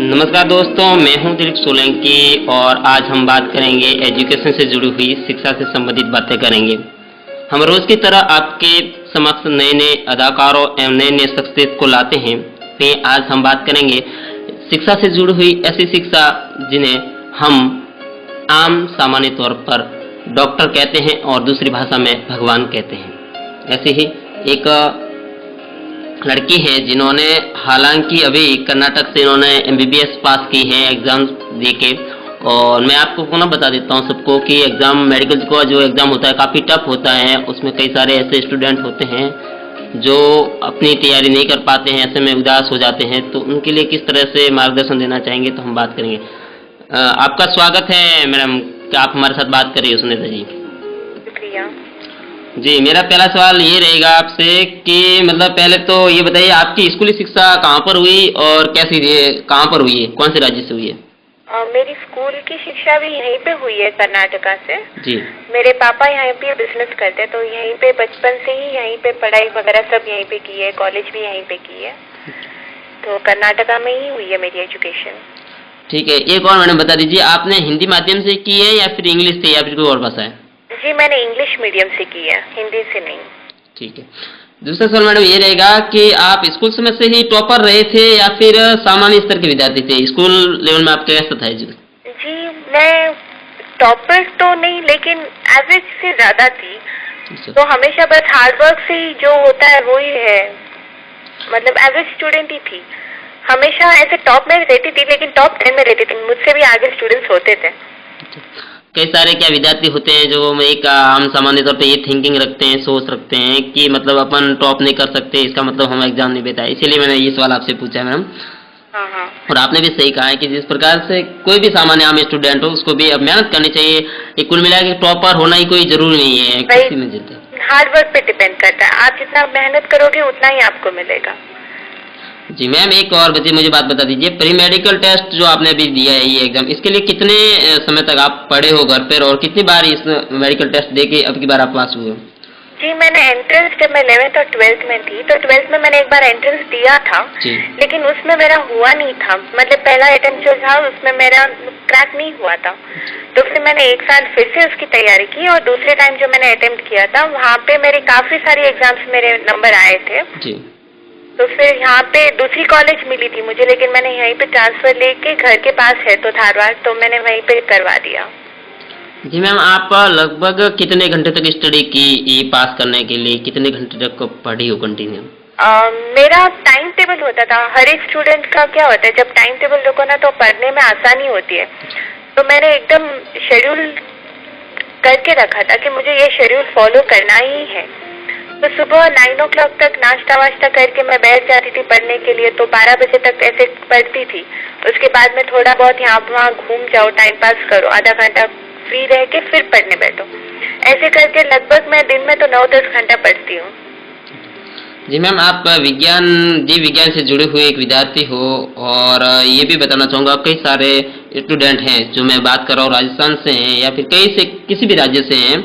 नमस्कार दोस्तों, मैं हूं दिलीप सोलंकी और आज हम बात करेंगे एजुकेशन से जुड़ी हुई शिक्षा से संबंधित बातें करेंगे। हम रोज की तरह आपके समक्ष नए नए अदाकारों एवं नए नए शख्सियत को लाते हैं। तो आज हम बात करेंगे शिक्षा से जुड़ी हुई ऐसी शिक्षा जिन्हें हम आम सामान्य तौर पर डॉक्टर कहते हैं और दूसरी भाषा में भगवान कहते हैं। ऐसे ही एक लड़की है जिन्होंने हालांकि अभी कर्नाटक से इन्होंने एमबीबीएस पास की है एग्जाम देके। और मैं आपको पुनः बता देता हूँ सबको कि एग्जाम मेडिकल का जो एग्जाम होता है काफ़ी टफ होता है। उसमें कई सारे ऐसे स्टूडेंट होते हैं जो अपनी तैयारी नहीं कर पाते हैं, ऐसे में उदास हो जाते हैं। तो उनके लिए किस तरह से मार्गदर्शन देना चाहेंगे तो हम बात करेंगे। आपका स्वागत है मैडम कि आप हमारे साथ बात करिए सुनीता जी। शुक्रिया जी, मेरा पहला सवाल ये रहेगा आपसे कि मतलब पहले तो ये बताइए आपकी स्कूली शिक्षा कहाँ पर हुई और कैसी कहाँ पर हुई है, कौन से राज्य से हुई है? मेरी स्कूल की शिक्षा भी यहीं पे हुई है कर्नाटका से। जी। मेरे पापा यहाँ पे बिजनेस करते हैं तो यहीं पे बचपन से ही यहीं पे पढ़ाई वगैरह सब यहीं पे की है, कॉलेज भी यहीं पे की है। तो कर्नाटका में ही हुई है मेरी एजुकेशन। ठीक है, एक और मैडम बता दीजिए आपने हिंदी माध्यम से की है या फिर इंग्लिश से या फिर कोई और भाषा है? जी मैंने इंग्लिश मीडियम से की है, हिंदी से नहीं। ठीक है, दूसरा सवाल मैडम ये रहेगा कि आप स्कूल समय से ही टॉपर रहे थे या फिर सामान्य स्तर के विद्यार्थी थे? स्कूल लेवल में आपका कैसा था? जी मैं टॉपर तो नहीं लेकिन एवरेज से ज्यादा थी। तो हमेशा बस हार्डवर्क से ही जो होता है वो ही है, मतलब एवरेज स्टूडेंट ही थी। हमेशा ऐसे टॉप में रहती थी लेकिन टॉप 10 में रहती थी, मुझसे भी आगे स्टूडेंट्स होते थे। कई सारे क्या विद्यार्थी होते हैं जो एक आम सामान्य तौर पे ये थिंकिंग रखते हैं, सोच रखते हैं कि मतलब अपन टॉप नहीं कर सकते, इसका मतलब हम एग्जाम नहीं देता है। इसीलिए मैंने ये सवाल आपसे पूछा है मैडम। हाँ। और आपने भी सही कहा है कि जिस प्रकार से कोई भी सामान्य आम स्टूडेंट हो उसको भी अब मेहनत करनी चाहिए। कुल मिला के टॉपर होना ही कोई जरूरी नहीं है, किसी में जीते। हार्डवर्क पे डिपेंड करता है, आप जितना मेहनत करोगे उतना ही आपको मिलेगा। जी मैम, एक और मुझे बात बता दीजिए, प्री मेडिकल टेस्ट जो आपने अभी दिया है ये एग्जाम, इसके लिए कितने समय तक आप पढ़े हो घर पर और कितनी बार इस मेडिकल टेस्ट दे के अब की बार आप पास हुए? जी मैंने एंट्रेंस जब मैं 11th और 12th में थी तो 12th में मैंने एक बार एंट्रेंस दिया था लेकिन उसमें मेरा हुआ नहीं था। मतलब पहला अटेम्प्ट जो था उसमें मेरा क्रैक नहीं हुआ था। तो फिर मैंने एक साल फिर से उसकी तैयारी की और दूसरे टाइम जो मैंने अटेम्प्ट किया था वहाँ पे मेरे काफी सारे एग्जाम्स मेरे नंबर आए थे। तो फिर यहाँ पे दूसरी कॉलेज मिली थी मुझे, लेकिन मैंने यहीं पे ट्रांसफर लेके घर के पास है तो धारवाड़, तो मैंने वहीं पे करवा दिया। जी मैम, आप लगभग कितने घंटे तक स्टडी की ये पास करने के लिए, कितने घंटे तक पढ़ी हो कंटिन्यू? मेरा टाइम टेबल होता था। हर एक स्टूडेंट का क्या होता है, जब टाइम टेबल रखो ना तो पढ़ने में आसानी होती है। तो मैंने एकदम शेड्यूल करके रखा था कि मुझे ये शेड्यूल फॉलो करना ही है। तो सुबह 9 o'clock तक नाश्ता वाश्ता करके मैं बैठ जाती थी पढ़ने के लिए, तो 12 बजे तक ऐसे पढ़ती थी। उसके बाद में थोड़ा बहुत यहाँ वहाँ घूम जाओ, टाइम पास करो, आधा घंटा फ्री रह के फिर पढ़ने बैठो। ऐसे करके लगभग मैं दिन में तो 9-10 घंटा पढ़ती हूँ। जी मैम, आप जीव विज्ञान से जुड़े हुए एक विद्यार्थी हो और ये भी बताना चाहूँगा कई सारे स्टूडेंट हैं जो मैं बात कर रहा हूँ राजस्थान से हैं या फिर किसी भी राज्य से हैं।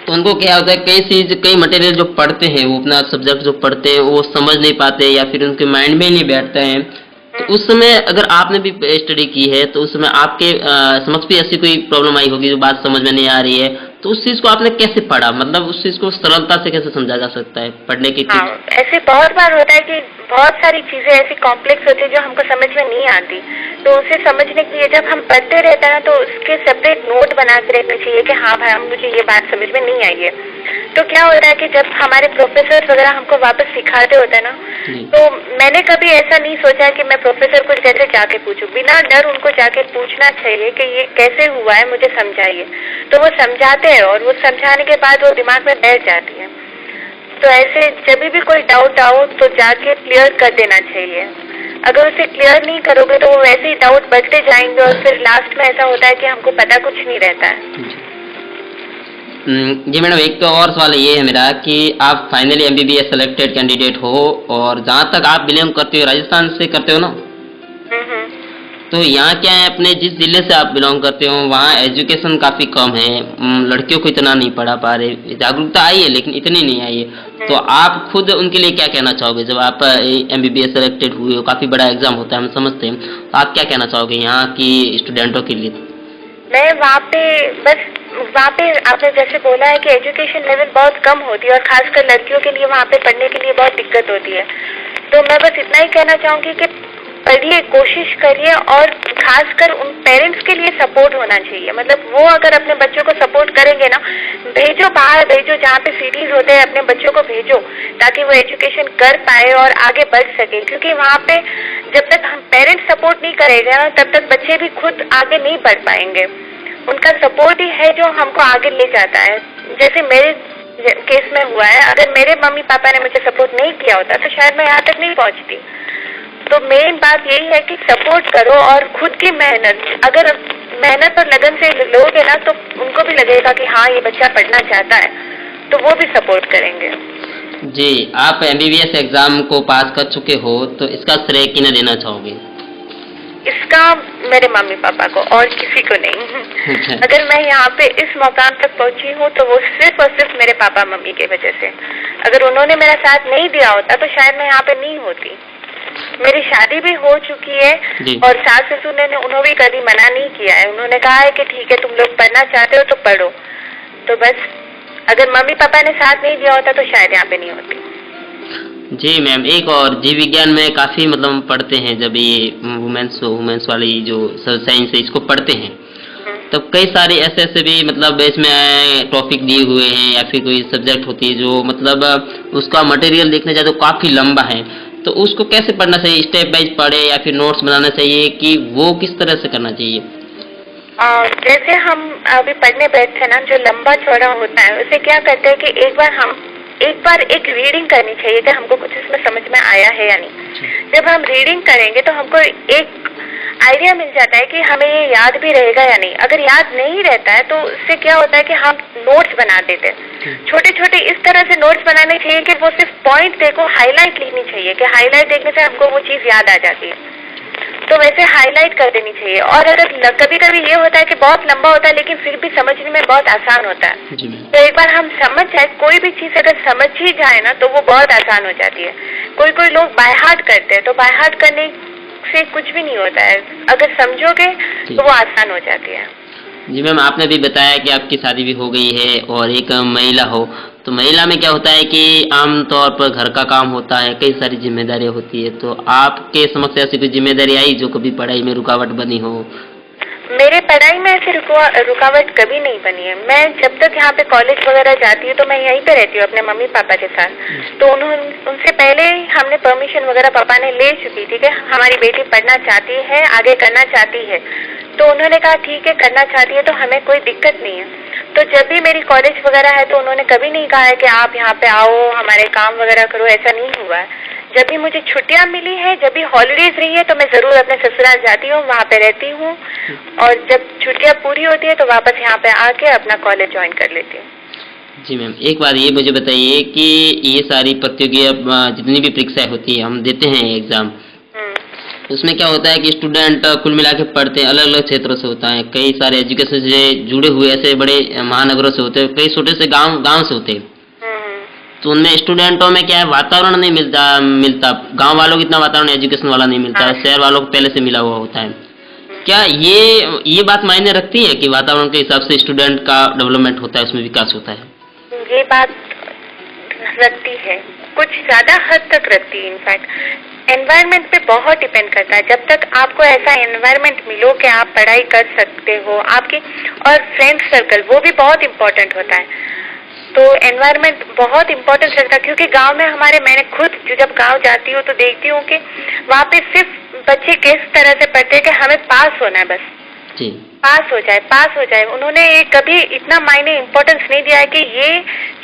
तो उनको क्या होता है, कई मटेरियल जो पढ़ते हैं वो अपना सब्जेक्ट जो पढ़ते हैं वो समझ नहीं पाते या फिर उनके माइंड में नहीं बैठता है। तो उस समय अगर आपने भी स्टडी की है तो उस समय आपके समक्ष भी ऐसी कोई प्रॉब्लम आई होगी जो बात समझ में नहीं आ रही है, तो उस चीज को आपने कैसे पढ़ा, मतलब उस चीज को सरलता से कैसे समझा जा सकता है पढ़ने की? ऐसे बहुत बार होता है कि बहुत सारी चीजें ऐसी कॉम्प्लेक्स होती है जो हमको समझ में नहीं आती। तो उसे समझने के लिए जब हम पढ़ते रहते हैं तो उसके सेपरेट नोट बना के रखना चाहिए कि हाँ भाई मुझे ये बात समझ में नहीं आई है। तो क्या होता है कि जब हमारे प्रोफेसर वगैरह हमको वापस सिखाते होते हैं ना, तो मैंने कभी ऐसा नहीं सोचा कि मैं प्रोफेसर को जैसे जाके पूछूं, बिना डर उनको जाके पूछना चाहिए कि ये कैसे हुआ है मुझे समझाइए। तो वो समझाते हैं और वो समझाने के बाद वो दिमाग में बैठ जाती है। तो ऐसे जब भी कोई डाउट आओ तो जाके क्लियर कर देना चाहिए। अगर उसे क्लियर नहीं करोगे तो वो वैसे ही डाउट बढ़ते जाएंगे और फिर लास्ट में ऐसा होता है कि हमको पता कुछ नहीं रहता है। जी मैडम, एक तो और सवाल ये है मेरा कि आप फाइनली एमबीबीएस सेलेक्टेड कैंडिडेट हो और जहाँ तक आप बिलोंग करते हो राजस्थान से करते हो ना, तो यहाँ क्या है, अपने जिस जिले से आप बिलोंग करते हो वहाँ एजुकेशन काफ़ी कम है, लड़कियों को इतना नहीं पढ़ा पा रहे, जागरूकता आई है लेकिन इतनी नहीं आई है। तो आप खुद उनके लिए क्या कहना चाहोगे? जब आप MBBS सेलेक्टेड हुए हो, काफ़ी बड़ा एग्जाम होता है हम समझते हैं, तो आप क्या कहना चाहोगे यहाँ की स्टूडेंटों के लिए? मैं वहाँ पे आपने जैसे बोला है कि एजुकेशन लेवल बहुत कम होती है और खासकर लड़कियों के लिए वहाँ पे पढ़ने के लिए बहुत दिक्कत होती है। तो मैं बस इतना ही कहना चाहूँगी कि पढ़िए, कोशिश करिए और खासकर उन पेरेंट्स के लिए सपोर्ट होना चाहिए। मतलब वो अगर अपने बच्चों को सपोर्ट करेंगे ना, भेजो बाहर, भेजो जहाँ पे सिटीज होते हैं, अपने बच्चों को भेजो ताकि वो एजुकेशन कर पाए और आगे बढ़ सके। क्योंकि वहाँ पे जब तक हम पेरेंट्स सपोर्ट नहीं करेंगे ना, तब तक बच्चे भी खुद आगे नहीं बढ़ पाएंगे। उनका सपोर्ट ही है जो हमको आगे ले जाता है। जैसे मेरे केस में हुआ है, अगर मेरे मम्मी पापा ने मुझे सपोर्ट नहीं किया होता तो शायद मैं यहाँ तक नहीं पहुँचती। तो मेन बात यही है कि सपोर्ट करो और खुद की मेहनत, अगर मेहनत और लगन से लोगे ना तो उनको भी लगेगा कि हाँ ये बच्चा पढ़ना चाहता है, तो वो भी सपोर्ट करेंगे। जी, आप MBBS एग्जाम को पास कर चुके हो, तो इसका श्रेय किन्हें देना चाहोगे? इसका मेरे मम्मी पापा को और किसी को नहीं। अगर मैं यहाँ पे इस मुकाम तक पहुँची हूँ तो वो सिर्फ और सिर्फ मेरे पापा मम्मी की वजह से। अगर उन्होंने मेरा साथ नहीं दिया होता तो शायद मैं यहाँ पे नहीं होती। मेरी शादी भी हो चुकी है और सास ससुर ने उन्होंने भी कभी मना नहीं किया है। उन्होंने कहा है कि ठीक है, तुम लोग पढ़ना चाहते हो तो पढ़ो। तो बस अगर मम्मी पापा ने साथ नहीं दिया होता तो शायद यहाँ पे नहीं होती। जी मैम, एक और जीव विज्ञान में काफ़ी मतलब पढ़ते हैं, जब ये वुमेन्स वाली जो साइंस है इसको पढ़ते हैं तो कई सारे ऐसे भी मतलब इसमें टॉपिक दिए हुए हैं या फिर कोई सब्जेक्ट होती है जो मतलब उसका मटेरियल देखने जाए तो काफ़ी लंबा है, तो उसको कैसे पढ़ना चाहिए? स्टेप बाइज पढ़े या फिर नोट्स बनाना चाहिए कि वो किस तरह से करना चाहिए? जैसे हम अभी पढ़ने बैठते ना, जो लंबा चौड़ा होता है उसे क्या करते हैं कि एक बार एक रीडिंग करनी चाहिए कि हमको कुछ इसमें समझ में आया है या नहीं। जब हम रीडिंग करेंगे तो हमको एक आइडिया मिल जाता है कि हमें ये याद भी रहेगा या नहीं। अगर याद नहीं रहता है तो उससे क्या होता है कि हम नोट्स बना देते हैं। छोटे छोटे इस तरह से नोट्स बनाने चाहिए कि वो सिर्फ पॉइंट देखो, हाईलाइट लिखनी चाहिए कि हाईलाइट देखने से हमको वो चीज़ याद आ जाती है। तो वैसे हाईलाइट कर देनी चाहिए। और अगर कभी कभी ये होता है कि बहुत लंबा होता है लेकिन फिर भी समझने में बहुत आसान होता है, तो एक बार हम समझ जाए, कोई भी चीज़ अगर समझ ही जाए ना तो वो बहुत आसान हो जाती है। कोई लोग बाय हार्ट करते हैं, तो बाय हार्ट करने से कुछ भी नहीं होता है, अगर समझोगे तो वो आसान हो जाती है। जी मैम, आपने भी बताया कि आपकी शादी भी हो गई है और एक महिला हो, तो महिला में क्या होता है कि आमतौर पर घर का काम होता है, कई सारी जिम्मेदारियां होती है, तो आपके समक्ष ऐसी कोई जिम्मेदारी आई जो कभी पढ़ाई में रुकावट बनी हो? मेरे पढ़ाई में ऐसी रुकावट कभी नहीं बनी है। मैं जब तक यहाँ पे कॉलेज वगैरह जाती हूँ तो मैं यहीं पे रहती हूँ अपने मम्मी पापा के साथ। तो उनसे पहले हमने परमिशन वगैरह पापा ने ले चुकी थी कि हमारी बेटी पढ़ना चाहती है, आगे करना चाहती है। तो उन्होंने कहा ठीक है, करना चाहती है तो हमें कोई दिक्कत नहीं है। तो जब भी मेरी कॉलेज वगैरह है तो उन्होंने कभी नहीं कहा है कि आप यहाँ पे आओ, हमारे काम वगैरह करो, ऐसा नहीं हुआ है। जब भी मुझे छुट्टियाँ मिली है, जब भी हॉलीडेज रही है तो मैं ज़रूर अपने ससुराल जाती हूँ, वहाँ पे रहती हूँ और जब छुट्टियाँ पूरी होती है तो वापस यहाँ पे आके अपना कॉलेज ज्वाइन कर लेती हूँ। जी मैम, एक बात ये मुझे बताइए कि ये सारी प्रतियोगिता जितनी भी परीक्षाएं होती है हम देते हैं एग्जाम, उसमें क्या होता है कि स्टूडेंट कुल मिला के पढ़ते हैं, अलग अलग क्षेत्रों से होता है, कई सारे एजुकेशन से जुड़े हुए ऐसे बड़े महानगरों से होते हैं, कई छोटे से गांव से होते हैं। तो उनमें स्टूडेंटों में क्या है, वातावरण नहीं मिलता गांव वालों को इतना वातावरण एजुकेशन वाला नहीं मिलता, शहर वालों को पहले से मिला हुआ होता है। क्या ये बात मायने रखती है कि वातावरण के हिसाब से स्टूडेंट का डेवलपमेंट होता है, उसमें विकास होता है? ये बात रखती है, कुछ ज्यादा हद तक रखती है। इनफैक्ट एनवायरनमेंट पे बहुत डिपेंड करता है। जब तक आपको ऐसा एनवायरनमेंट मिलो कि आप पढ़ाई कर सकते हो, आपके और फ्रेंड सर्कल वो भी बहुत इम्पोर्टेंट होता है। तो एनवायरनमेंट बहुत इम्पोर्टेंट रहता है क्योंकि गांव में मैंने खुद जब गांव जाती हूँ तो देखती हूँ कि वहाँ पे सिर्फ बच्चे किस तरह से पढ़ते हैं कि हमें पास होना है, बस जी पास हो जाए। उन्होंने कभी इतना मायने इम्पोर्टेंस नहीं दिया है कि ये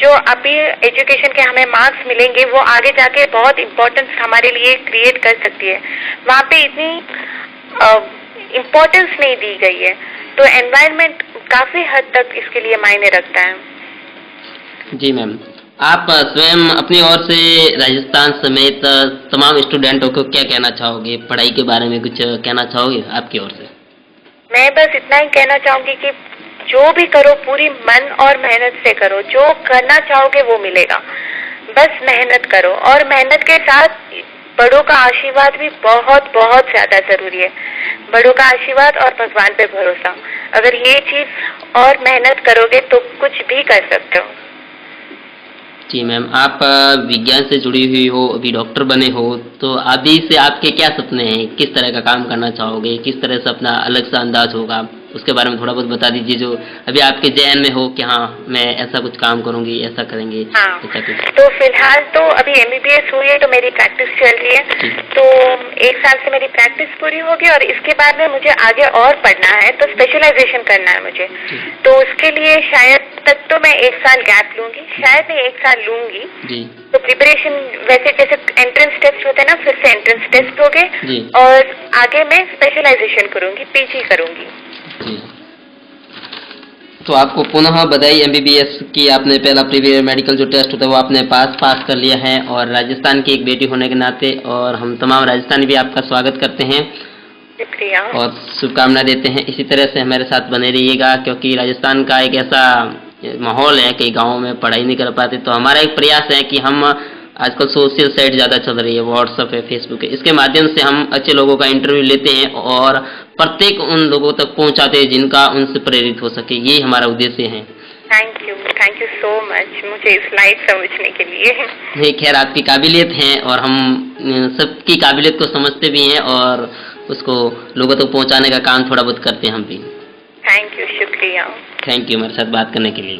जो अभी एजुकेशन के हमें मार्क्स मिलेंगे वो आगे जाके बहुत इम्पोर्टेंस हमारे लिए क्रिएट कर सकती है। वहाँ पे इतनी इम्पोर्टेंस नहीं दी गई है। तो एनवायरनमेंट काफी हद तक इसके लिए मायने रखता है। जी मैम, आप स्वयं अपनी ओर से राजस्थान समेत तमाम स्टूडेंटों को क्या कहना चाहोगे? पढ़ाई के बारे में कुछ कहना चाहोगे आपकी ओर से? मैं बस इतना ही कहना चाहूंगी कि जो भी करो पूरी मन और मेहनत से करो, जो करना चाहोगे वो मिलेगा। बस मेहनत करो, और मेहनत के साथ बड़ों का आशीर्वाद भी बहुत बहुत ज्यादा जरूरी है। बड़ों का आशीर्वाद और भगवान पे भरोसा, अगर ये चीज और मेहनत करोगे तो कुछ भी कर सकते हो। जी मैम, आप विज्ञान से जुड़ी हुई हो, अभी डॉक्टर बने हो, तो अभी से आपके क्या सपने हैं? किस तरह का काम करना चाहोगे? किस तरह से अपना अलग सा अंदाज होगा? उसके बारे में थोड़ा बहुत बता दीजिए, जो अभी आपके ज़हन में हो कि हाँ मैं ऐसा कुछ काम करूँगी, ऐसा करेंगे, हाँ, ऐसा कुछ। तो फिलहाल तो अभी MBBS हुई है, तो मेरी प्रैक्टिस चल रही है। तो 1 साल से मेरी प्रैक्टिस पूरी होगी, और इसके बाद में मुझे आगे और पढ़ना है, तो स्पेशलाइजेशन करना है मुझे। तो उसके लिए शायद तक तो मैं 1 साल गैप लूंगी, शायद मैं 1 साल लूंगी। जी। तो प्रिपरेशन वैसे जैसे एंट्रेंस टेस्ट होते हैं ना, फिर से एंट्रेंस टेस्ट हो जी। गए, और आगे मैं स्पेशलाइजेशन करूंगी, PG करूंगी। जी। तो आपको पुनः बधाई MBBS की, आपने पहला प्रीवियर मेडिकल जो टेस्ट होता है वो आपने पास कर लिया है, और राजस्थान की एक बेटी होने के नाते और हम तमाम राजस्थानी भी आपका स्वागत करते हैं शुक्रिया और शुभकामना देते हैं। इसी तरह से हमारे साथ बने रहिएगा, क्योंकि राजस्थान का एक ऐसा माहौल है कि गाँव में पढ़ाई नहीं कर पाते, तो हमारा एक प्रयास है कि हम आजकल सोशल साइट ज़्यादा चल रही है, व्हाट्सएप है, फेसबुक है, इसके माध्यम से हम अच्छे लोगों का इंटरव्यू लेते हैं और प्रत्येक उन लोगों तक पहुंचाते हैं जिनका उनसे प्रेरित हो सके, यही हमारा उद्देश्य है। थैंक यू सो मच मुझे इस लाइट समझने के लिए। नहीं, खैर आपकी काबिलियत है और हम सबकी काबिलियत को समझते भी हैं और उसको लोगों तक पहुंचाने का काम थोड़ा बहुत करते हैं हम भी। थैंक यू, शुक्रिया। थैंक यू हमारे साथ बात करने के लिए।